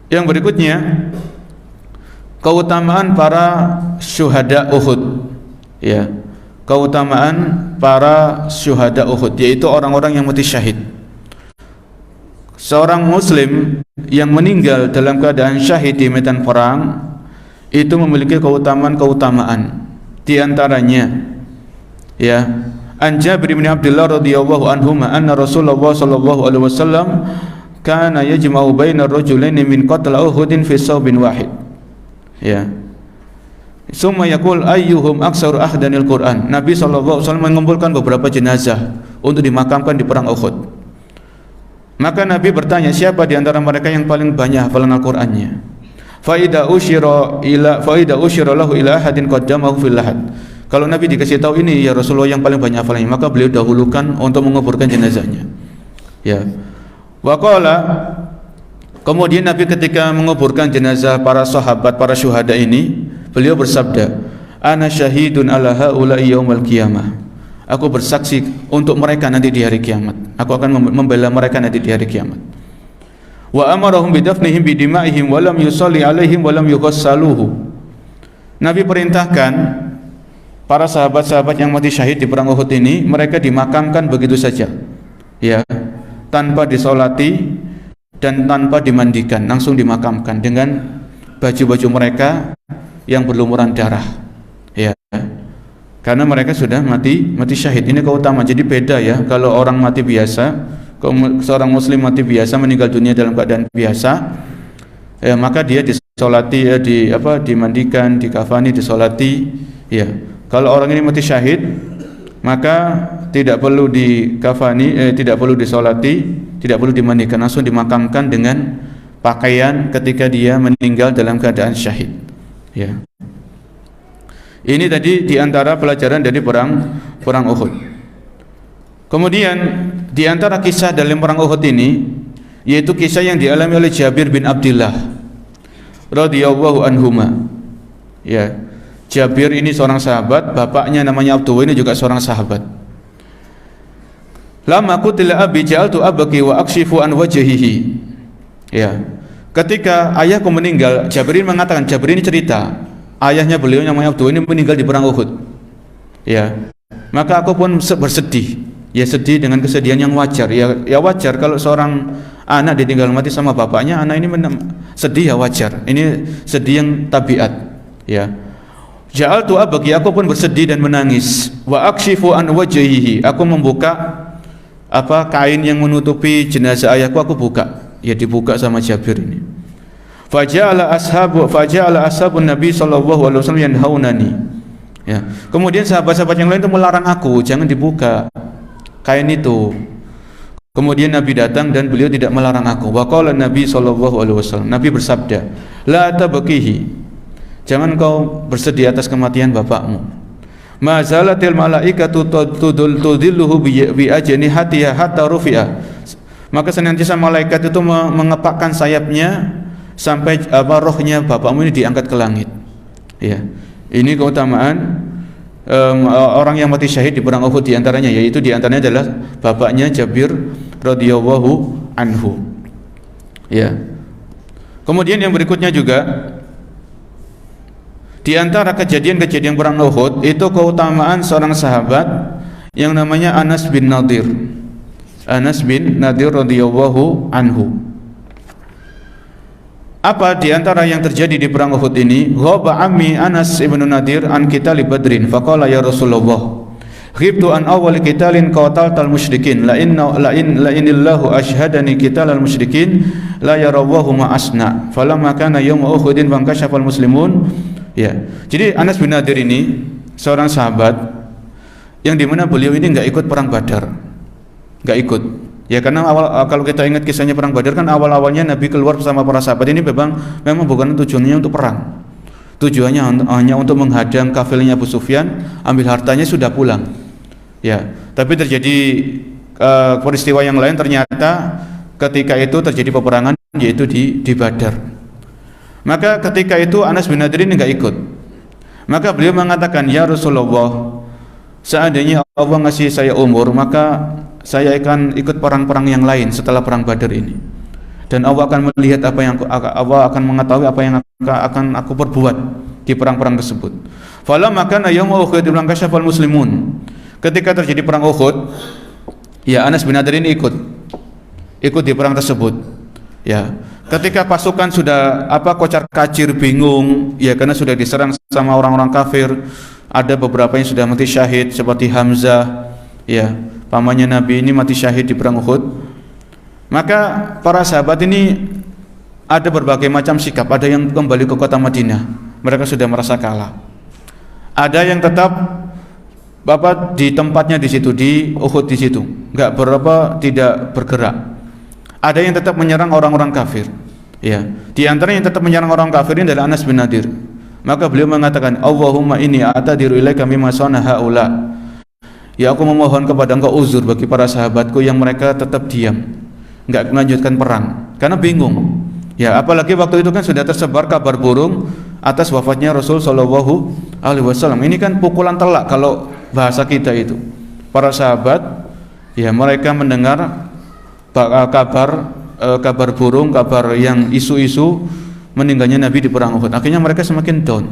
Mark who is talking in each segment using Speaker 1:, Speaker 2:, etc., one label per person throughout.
Speaker 1: Yang berikutnya, keutamaan para syuhada Uhud. Ya, keutamaan para syuhada Uhud, yaitu orang-orang yang mati syahid. Seorang muslim yang meninggal dalam keadaan syahid di medan perang itu memiliki keutamaan-keutamaan. Di antaranya, ya, An Jabir bin Abdullah radhiyallahu anhuma anna Rasulullah sallallahu alaihi wasallam kana yajma'u baina ar-rajulaini min qatl Uhudin fi sawbin wahid. Ya. Summa yaqul ayyuhum aktsaru ahdanil Qur'an. Nabi sallallahu alaihi wasallam mengumpulkan beberapa jenazah untuk dimakamkan di perang Uhud. Maka Nabi bertanya, siapa di antara mereka yang paling banyak hafalan Al-Qur'annya? Fa idza usyira lahu ila ahadin qaddamahu fil lahad. Kalau Nabi dikasih tahu ini ya Rasulullah yang paling banyak hafalannya, maka beliau dahulukan untuk menguburkan jenazahnya. Ya. Wa qala, kemudian Nabi ketika menguburkan jenazah para sahabat, para syuhada ini, beliau bersabda, ana syahidun ala haula'i yaumil qiyamah. Aku bersaksi untuk mereka nanti di hari kiamat. Aku akan membela mereka nanti di hari kiamat. Wa amarahum bidafnihim bidima'ihim wa lam yusalli alaihim wa lam yughassaluhu. Nabi perintahkan para sahabat-sahabat yang mati syahid di perang Uhud ini, mereka dimakamkan begitu saja, ya, tanpa disolati dan tanpa dimandikan, langsung dimakamkan dengan baju-baju mereka yang berlumuran darah, ya, karena mereka sudah mati syahid. Ini keutamaan. Jadi beda ya, kalau orang mati biasa, seorang muslim mati biasa meninggal dunia dalam keadaan biasa, ya, maka dia disolati, ya, dimandikan, dikafani, disolati, ya. Kalau orang ini mati syahid, maka tidak perlu dikafani, tidak perlu disolati, tidak perlu dimandikan, langsung dimakamkan dengan pakaian ketika dia meninggal dalam keadaan syahid. Ya. Ini tadi diantara pelajaran dari perang Uhud. Kemudian diantara kisah dalam perang Uhud ini, yaitu kisah yang dialami oleh Jabir bin Abdullah radhiyallahu anhuma. Ya. Jabir ini seorang sahabat, bapaknya namanya Abdullah ini juga seorang sahabat. Lama qutila abi ja'altu abaki wa akshifu an wajhihi. Ya. Ketika ayahku meninggal, Jabir ini mengatakan, Jabir ini cerita, ayahnya beliau namanya Abdullah ini meninggal di perang Uhud. Ya. Maka aku pun bersedih. Ya, sedih dengan kesedihan yang wajar. Ya wajar kalau seorang anak ditinggal mati sama bapaknya, anak ini sedih, ya wajar. Ini sedih yang tabiat. Ya. Ja'altu abaki, aku pun bersedih dan menangis. Wa akshifu an wajhihi, aku membuka kain yang menutupi jenazah ayahku, aku buka. Ya, dibuka sama Jabir ini. Faja'ala ashabun Nabi sallallahu alaihi wasallam yanhaunani. Ya. Kemudian sahabat-sahabat yang lain itu melarang aku, jangan dibuka kain itu. Kemudian Nabi datang dan beliau tidak melarang aku. Wa qala Nabi sallallahu alaihi wasallam, Nabi bersabda, la tabkihi, jangan kau bersedih atas kematian bapakmu. Ma zalatil malaikatu tudilluhu bi ajnihatiha hatta rufi'a. Maka senantiasa malaikat itu mengepakkan sayapnya sampai rohnya bapakmu ini diangkat ke langit. Ya. Ini keutamaan orang yang mati syahid di perang Uhud, diantaranya, yaitu diantaranya adalah bapaknya Jabir radhiyallahu anhu. Ya. Kemudian yang berikutnya juga, di antara kejadian-kejadian perang Uhud itu keutamaan seorang sahabat yang namanya Anas bin Nadir. Anas bin Nadir radhiyallahu anhu. Apa di antara yang terjadi di perang Uhud ini? Ghaba ammi Anas ibn Nadir an qitali Badrin, faqala ya Rasulullah, ghibtu an awwal qitalin qataltal musyrikin, la inillahu ashhadani qitalal musyrikin la yarawwahu ma asna, falamma kana yaum Uhudin fankashafal muslimun. Ya. Jadi Anas bin Nadir ini seorang sahabat yang dimana beliau ini enggak ikut perang Badar. Enggak ikut. Ya, karena kalau kita ingat kisahnya perang Badar kan awal-awalnya Nabi keluar bersama para sahabat ini memang bukan tujuannya untuk perang. Tujuannya hanya untuk menghadang kafilnya Abu Sufyan, ambil hartanya, sudah pulang. Ya, tapi terjadi peristiwa yang lain, ternyata ketika itu terjadi peperangan, yaitu di Badar. Maka ketika itu Anas bin Nadir ini enggak ikut. Maka beliau mengatakan, ya Rasulullah, seandainya Allah ngasih saya umur, maka saya akan ikut perang-perang yang lain setelah perang Badar ini. dan Allah akan melihat apa yang Allah akan mengetahui apa yang akan aku perbuat di perang-perang tersebut. Falamma kana yauma Uhud kashafal muslimun. Ketika terjadi perang Uhud, ya Anas bin Nadir ini ikut di perang tersebut. Ya, ketika pasukan sudah kocar-kacir, bingung, ya karena sudah diserang sama orang-orang kafir. Ada beberapa yang sudah mati syahid seperti Hamzah, ya, pamannya Nabi ini mati syahid di perang Uhud. Maka para sahabat ini ada berbagai macam sikap. Ada yang kembali ke kota Madinah, mereka sudah merasa kalah. Ada yang tetap di tempatnya di situ, di Uhud di situ, tidak bergerak. Ada yang tetap menyerang orang-orang kafir. Ya, di antara yang tetap menyerang orang kafir ini adalah Anas bin Nadir. Maka beliau mengatakan, Allahumma inni a'tadiru ilaika mimma sana haula. Ya, aku memohon kepada Engkau uzur bagi para sahabatku yang mereka tetap diam, enggak melanjutkan perang karena bingung. Ya, apalagi waktu itu kan sudah tersebar kabar burung atas wafatnya Rasul sallallahu alaihi wasallam. Ini kan pukulan telak kalau bahasa kita itu. Para sahabat, ya, mereka mendengar kabar burung, kabar yang isu-isu meninggalnya Nabi di perang Uhud. Akhirnya mereka semakin down.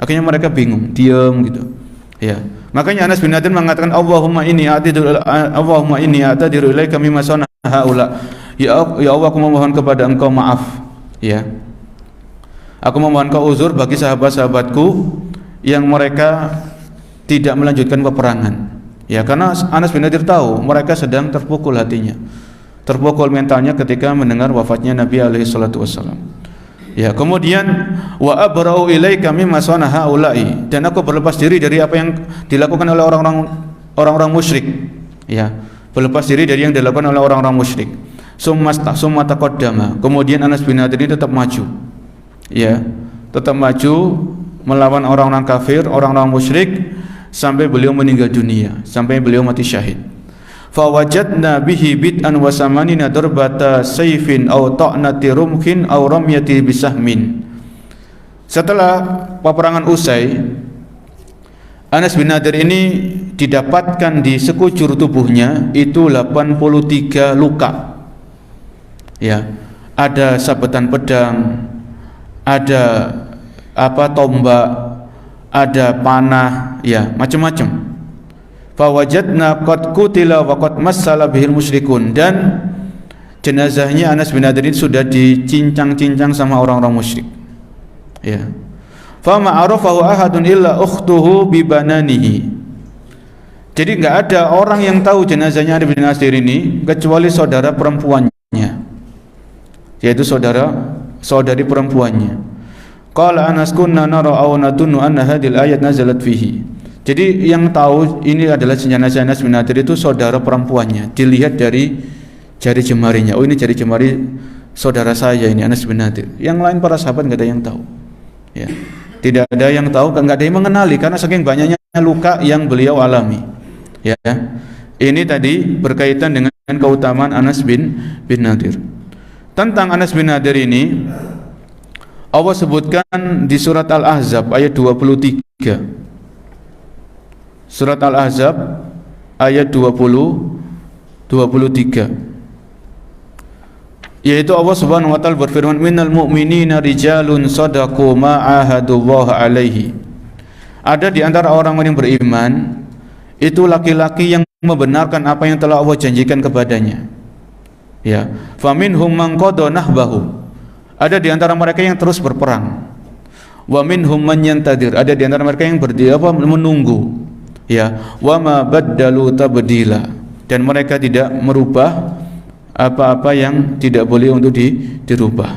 Speaker 1: Akhirnya mereka bingung, diam gitu. Ya. Makanya Anas bin Nadir mengatakan, Allahumma inni a'tadiru ilaika mimma sana haula. Ya Allah, aku memohon kepada Engkau maaf, ya. Aku memohon Engkau uzur bagi sahabat-sahabatku yang mereka tidak melanjutkan peperangan. Ya, karena Anas bin Nadir tahu mereka sedang terpukul hatinya, terpukul mentalnya ketika mendengar wafatnya Nabi alaihi salatu wassalam. Ya, kemudian wa abra'u ilaika mimma sana haula'i, dan aku berlepas diri dari apa yang dilakukan oleh orang-orang musyrik. Ya, berlepas diri dari yang dilakukan oleh orang-orang musyrik. Summa taqaddama. Kemudian Anas bin Nadir ini tetap maju. Ya, tetap maju melawan orang-orang kafir, orang-orang musyrik sampai beliau meninggal dunia, sampai beliau mati syahid. Fa wajadna bihi bid'an wa samanina darbata sayfin aw ta'nati rumhin aw ramyati bisahmin. Setelah peperangan usai, Anas bin Nadir ini didapatkan di sekujur tubuhnya itu 83 luka. Ya, ada sabetan pedang, ada tombak, ada panah, ya, macam-macam. Fa wajadna qad qutila wa qad massala bihil musyrikun, dan jenazahnya Anas bin Nadir ini sudah dicincang-cincang sama orang-orang musyrik. Ya. Fa ma arafahu ahadun illa ukhtuhu bi bananihi. Jadi enggak ada orang yang tahu jenazahnya Anas bin Nadir ini kecuali saudara perempuannya, yaitu saudari perempuannya. Qala Anas kunna nara aw nadunnu anna hadhil ayat nazalat fihi. Jadi yang tahu ini adalah jenazah Anas bin Nadir itu saudara perempuannya. Dilihat dari jari jemarinya. Oh, ini jari jemari saudara saya ini, Anas bin Nadir. Yang lain para sahabat enggak ada yang tahu. Ya. Tidak ada yang tahu, enggak ada yang mengenali karena saking banyaknya luka yang beliau alami. Ya. Ini tadi berkaitan dengan keutamaan Anas bin Nadir. Tentang Anas bin Nadir ini Allah sebutkan di surat Al-Ahzab ayat 23. Surat Al-Ahzab ayat 23, yaitu Allah Subhanahu wa taala berfirman, minal mu'minina rijalun shadaqu ma ahadullah alaihi. Ada di antara orang yang beriman itu laki-laki yang membenarkan apa yang telah Allah janjikan kepadanya. Ya, faminhum man qada nahbahu. Ada di antara mereka yang terus berperang. Wa minhum man yantadir. Ada di antara mereka yang menunggu. Ya, wa ma baddalu tabdila, dan mereka tidak merubah apa-apa yang tidak boleh untuk dirubah.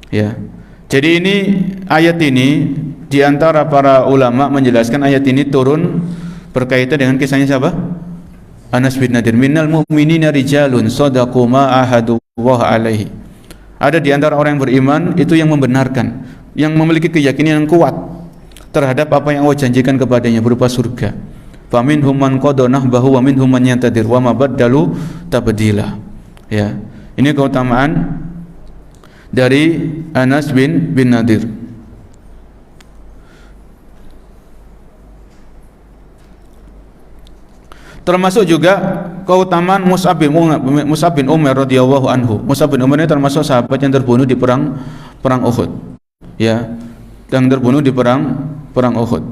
Speaker 1: Ya. Jadi ini ayat ini di antara para ulama menjelaskan ayat ini turun berkaitan dengan kisahnya siapa? Anas bin Nadir. Minal mu'minina rijalun shadaqu ma ahadullah alaihi. Ada di antara orang yang beriman itu yang membenarkan, yang memiliki keyakinan yang kuat terhadap apa yang Allah janjikan kepadanya berupa surga. Faminhum man qada nahbahu wa minhum man yantadir wa ma baddalu tabdila. Ya. Ini keutamaan dari Anas bin Nadir. Termasuk juga keutamaan Mus'ab bin Umair radhiyallahu anhu. Mus'ab bin Umair ini termasuk sahabat yang terbunuh di perang Uhud. Ya, yang terbunuh di perang Uhud.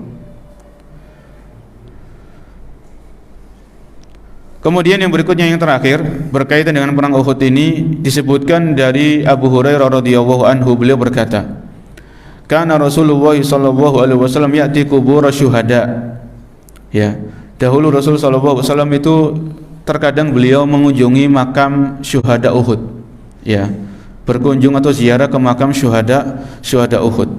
Speaker 1: Kemudian yang berikutnya yang terakhir berkaitan dengan perang Uhud ini disebutkan dari Abu Hurairah radhiyallahu anhu, beliau berkata, "Kana Rasulullah sallallahu alaihi wasallam ya'ti qubur syuhada." Ya, dahulu Rasul sallallahu alaihi wasallam itu terkadang beliau mengunjungi makam syuhada Uhud. Ya, berkunjung atau ziarah ke makam syuhada Uhud.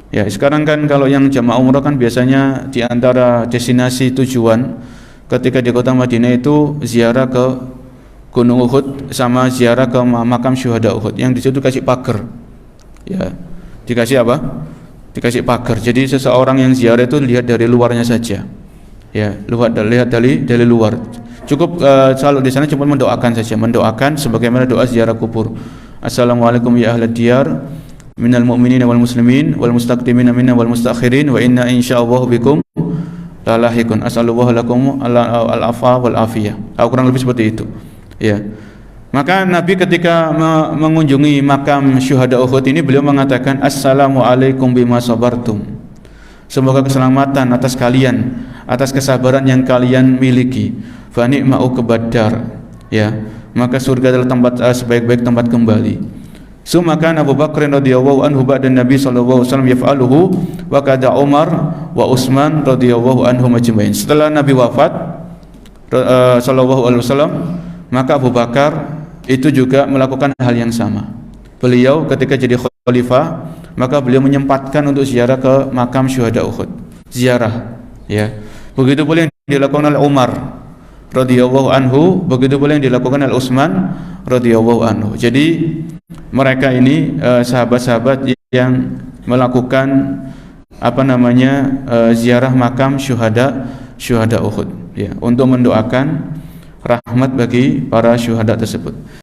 Speaker 1: Ya, sekarang kan kalau yang jamaah umrah kan biasanya di antara destinasi tujuan ketika di kota Madinah itu ziarah ke Gunung Uhud sama ziarah ke makam syuhada Uhud, yang di situ kasih pagar. Ya, dikasih apa? Dikasih pagar. Jadi seseorang yang ziarah itu lihat dari luarnya saja. Ya, lihat dari luar. Cukup selalu di sana cuma mendoakan saja, mendoakan sebagaimana doa ziarah kubur. Assalamualaikum ya ahlad diyar minal mu'minina wal muslimin wal mustaqdimina minna wal mustakhirin wa inna insyaallah bikum lalahikun as'alullah lakum al-afa wal afiyah. Kurang lebih seperti itu. Ya. Maka Nabi ketika mengunjungi makam syuhada Uhud ini beliau mengatakan assalamualaikum bima sabartum. Semoga keselamatan atas kalian, atas kesabaran yang kalian miliki. Fa ni'ma uqbadar. Ya. Maka surga adalah tempat sebaik-baik tempat kembali. Summa kana Abu Bakr radhiyallahu anhu ba'da Nabi sallallahu alaihi wasallam yaf'aluhu wa kada Umar wa Utsman radhiyallahu anhum ajmain. Setelah Nabi wafat sallallahu alaihi wasallam, maka Abu Bakar itu juga melakukan hal yang sama. Beliau ketika jadi khalifah, maka beliau menyempatkan untuk ziarah ke makam syuhada Uhud. Ziarah, ya. Begitu pula yang dilakukan oleh Umar radhiyallahu anhu, begitu pula yang dilakukan oleh Utsman radhiyallahu anhu. Jadi mereka ini sahabat-sahabat yang melakukan ziarah makam syuhada Uhud, ya, untuk mendoakan rahmat bagi para syuhada tersebut.